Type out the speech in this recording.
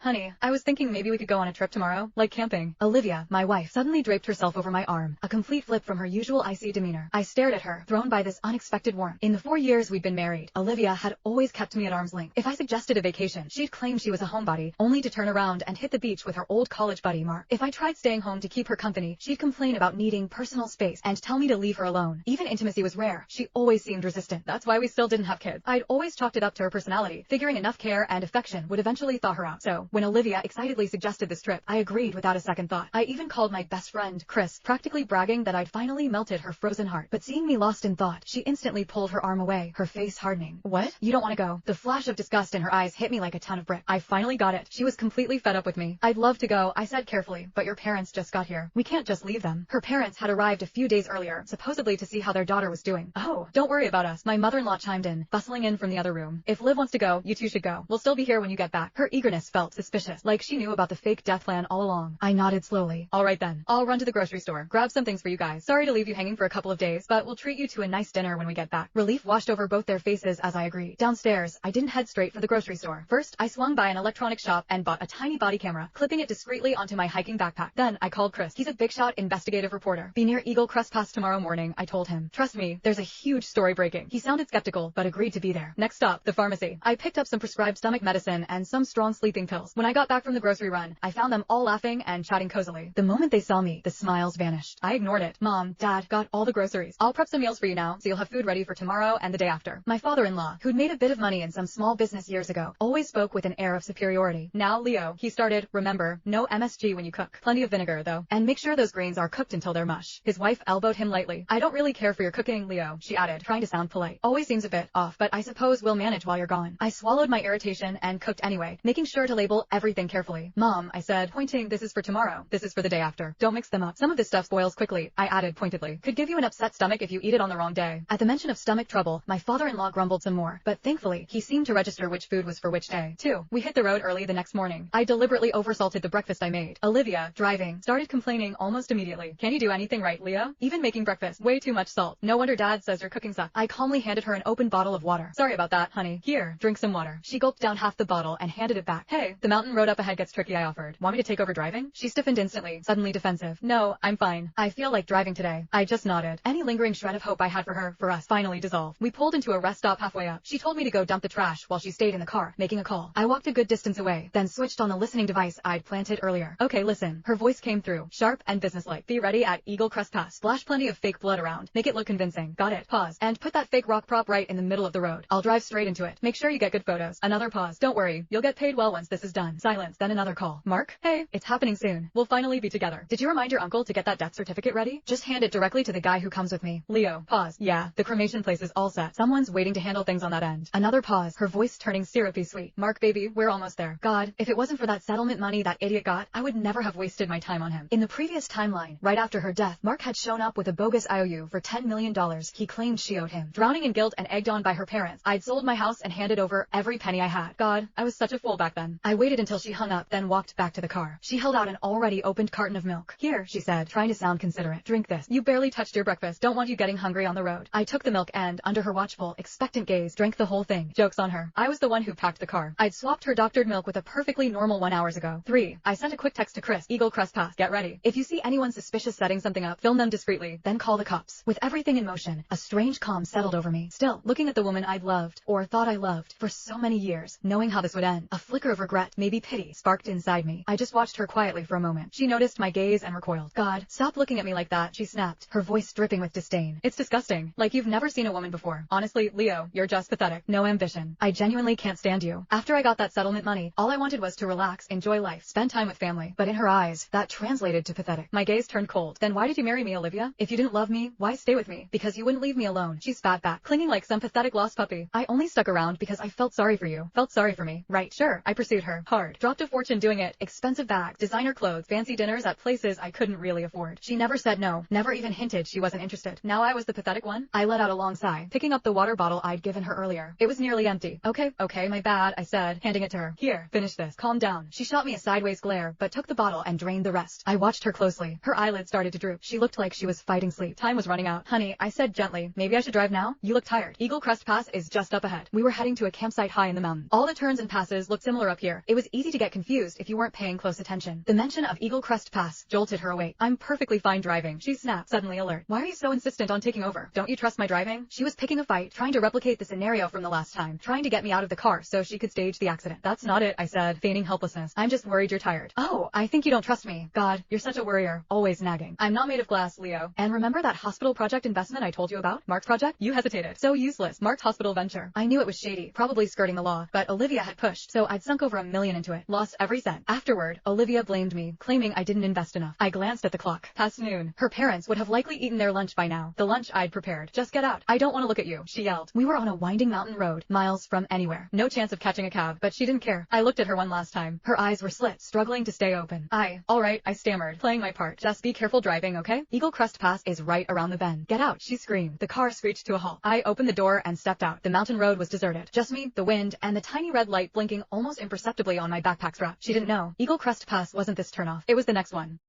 Honey, I was thinking maybe we could go on a trip tomorrow, like camping. Olivia, my wife, suddenly draped herself over my arm, a complete flip from her usual icy demeanor. I stared at her, thrown by this unexpected warmth. In the 4 years we'd been married, Olivia had always kept me at arm's length. If I suggested a vacation, she'd claim she was a homebody, only to turn around and hit the beach with her old college buddy Mark. If I tried staying home to keep her company, she'd complain about needing personal space and tell me to leave her alone. Even intimacy was rare. She always seemed resistant. That's why we still didn't have kids. I'd always chalked it up to her personality, figuring enough care and affection would eventually thaw her out. So, when Olivia excitedly suggested this trip, I agreed without a second thought. I even called my best friend, Chris, practically bragging that I'd finally melted her frozen heart. But seeing me lost in thought, she instantly pulled her arm away, her face hardening. What? You don't want to go? The flash of disgust in her eyes hit me like a ton of bricks. I finally got it. She was completely fed up with me. I'd love to go, I said carefully, but your parents just got here. We can't just leave them. Her parents had arrived a few days earlier, supposedly to see how their daughter was doing. Oh, don't worry about us. My mother-in-law chimed in, bustling in from the other room. If Liv wants to go, you two should go. We'll still be here when you get back. Her eagerness felt suspicious, like she knew about the fake death plan all along. I nodded slowly. All right then. I'll run to the grocery store, grab some things for you guys. Sorry to leave you hanging for a couple of days, but we'll treat you to a nice dinner when we get back. Relief washed over both their faces as I agreed. Downstairs, I didn't head straight for the grocery store. First, I swung by an electronics shop and bought a tiny body camera, clipping it discreetly onto my hiking backpack. Then, I called Chris. He's a big shot investigative reporter. Be near Eagle Crest Pass tomorrow morning, I told him. Trust me, there's a huge story breaking. He sounded skeptical, but agreed to be there. Next stop, the pharmacy. I picked up some prescribed stomach medicine and some strong sleeping pills. When I got back from the grocery run, I found them all laughing and chatting cozily. The moment they saw me, the smiles vanished. I ignored it. Mom, Dad, got all the groceries. I'll prep some meals for you now, so you'll have food ready for tomorrow and the day after. My father-in-law, who'd made a bit of money in some small business years ago, always spoke with an air of superiority. Now, Leo, he started, remember, no MSG when you cook. Plenty of vinegar, though. And make sure those greens are cooked until they're mush. His wife elbowed him lightly. I don't really care for your cooking, Leo, she added, trying to sound polite. Always seems a bit off, but I suppose we'll manage while you're gone. I swallowed my irritation and cooked anyway, making sure to label everything carefully. Mom, I said, pointing, this is for tomorrow. This is for the day after. Don't mix them up. Some of this stuff spoils quickly, I added pointedly. Could give you an upset stomach if you eat it on the wrong day. At the mention of stomach trouble, my father-in-law grumbled some more, but thankfully, he seemed to register which food was for which day. 2. We hit the road early the next morning. I deliberately oversalted the breakfast I made. Olivia, driving, started complaining almost immediately. Can you do anything right, Leo? Even making breakfast, way too much salt. No wonder Dad says your cooking sucks. I calmly handed her an open bottle of water. Sorry about that, honey. Here, drink some water. She gulped down half the bottle and handed it back. Hey, the mountain road up ahead gets tricky, I offered. Want me to take over driving? She stiffened instantly, suddenly defensive. No, I'm fine. I feel like driving today. I just nodded. Any lingering shred of hope I had for us, finally dissolved. We pulled into a rest stop halfway up. She told me to go dump the trash while she stayed in the car, making a call. I walked a good distance away, then switched on the listening device I'd planted earlier. Okay, listen. Her voice came through, sharp and businesslike. Be ready at Eagle Crest Pass. Splash plenty of fake blood around. Make it look convincing. Got it. Pause. And put that fake rock prop right in the middle of the road. I'll drive straight into it. Make sure you get good photos. Another pause. Don't worry. You'll get paid well once this is done. Silence. Then another call. Mark? Hey, it's happening soon. We'll finally be together. Did you remind your uncle to get that death certificate ready? Just hand it directly to the guy who comes with me. Leo. Pause. Yeah, the cremation place is all set. Someone's waiting to handle things on that end. Another pause. Her voice turning syrupy sweet. Mark, baby, we're almost there. God, if it wasn't for that settlement money that idiot got, I would never have wasted my time on him. In the previous timeline, right after her death, Mark had shown up with a bogus IOU for $10 million he claimed she owed him. Drowning in guilt and egged on by her parents, I'd sold my house and handed over every penny I had. God, I was such a fool back then. I waited until she hung up, then walked back to the car. She held out an already opened carton of milk. Here, she said, trying to sound considerate. Drink this. You barely touched your breakfast. Don't want you getting hungry on the road. I took the milk and, under her watchful, expectant gaze, drank the whole thing. Joke's on her. I was the one who packed the car. I'd swapped her doctored milk with a perfectly normal one hours ago. 3. I sent a quick text to Chris. Eagle Crest Pass. Get ready. If you see anyone suspicious setting something up, film them discreetly, then call the cops. With everything in motion, a strange calm settled over me. Still, looking at the woman I'd loved, or thought I loved, for so many years, knowing how this would end, a flicker of regret, maybe pity, sparked inside me. I just watched her quietly for a moment. She noticed my gaze and recoiled. God, stop looking at me like that, she snapped, her voice dripping with disdain. It's disgusting. Like you've never seen a woman before. Honestly, Leo, you're just pathetic. No ambition. I genuinely can't stand you. After I got that settlement money, all I wanted was to relax, enjoy life, spend time with family. But in her eyes, that translated to pathetic. My gaze turned cold. Then why did you marry me, Olivia? If you didn't love me, why stay with me? Because you wouldn't leave me alone. She spat back, clinging like some pathetic lost puppy. I only stuck around because I felt sorry for you. Felt sorry for me. Right, sure. I pursued her. Hard. Dropped a fortune doing it. Expensive bags, designer clothes, fancy dinners at places I couldn't really afford. She never said no. Never even hinted she wasn't interested. Now I was the pathetic one? I let out a long sigh, picking up the water bottle I'd given her earlier. It was nearly empty. Okay, my bad, I said, handing it to her. Here, finish this. Calm down. She shot me a sideways glare, but took the bottle and drained the rest. I watched her closely. Her eyelids started to droop. She looked like she was fighting sleep. Time was running out. Honey, I said gently, maybe I should drive now? You look tired. Eagle Crest Pass is just up ahead. We were heading to a campsite high in the mountain. All the turns and passes looked similar up here, It was easy to get confused if you weren't paying close attention. The mention of Eagle Crest Pass jolted her awake. I'm perfectly fine driving, she snapped, suddenly alert. Why are you so insistent on taking over? Don't you trust my driving? She was picking a fight, trying to replicate the scenario from the last time, trying to get me out of the car so she could stage the accident. That's not it, I said, feigning helplessness. I'm just worried you're tired. Oh, I think you don't trust me. God, you're such a worrier, always nagging. I'm not made of glass, Leo. And remember that hospital project investment I told you about? Mark's project? You hesitated. So useless. Mark's hospital venture. I knew it was shady, probably skirting the law, but Olivia had pushed, so I'd sunk over $1 million into it. Lost every cent. Afterward, Olivia blamed me, claiming I didn't invest enough. I glanced at the clock. Past noon. Her parents would have likely eaten their lunch by now. The lunch I'd prepared. Just get out. I don't want to look at you, she yelled. We were on a winding mountain road, miles from anywhere. No chance of catching a cab, but she didn't care. I looked at her one last time. Her eyes were slit, struggling to stay open. All right, I stammered, playing my part. Just be careful driving, okay? Eagle Crest Pass is right around the bend. Get out, she screamed. The car screeched to a halt. I opened the door and stepped out. The mountain road was deserted. Just me, the wind, and the tiny red light blinking almost imperceptibly on my backpack strap. She didn't know. Eagle Crest Pass wasn't this turnoff. It was the next one.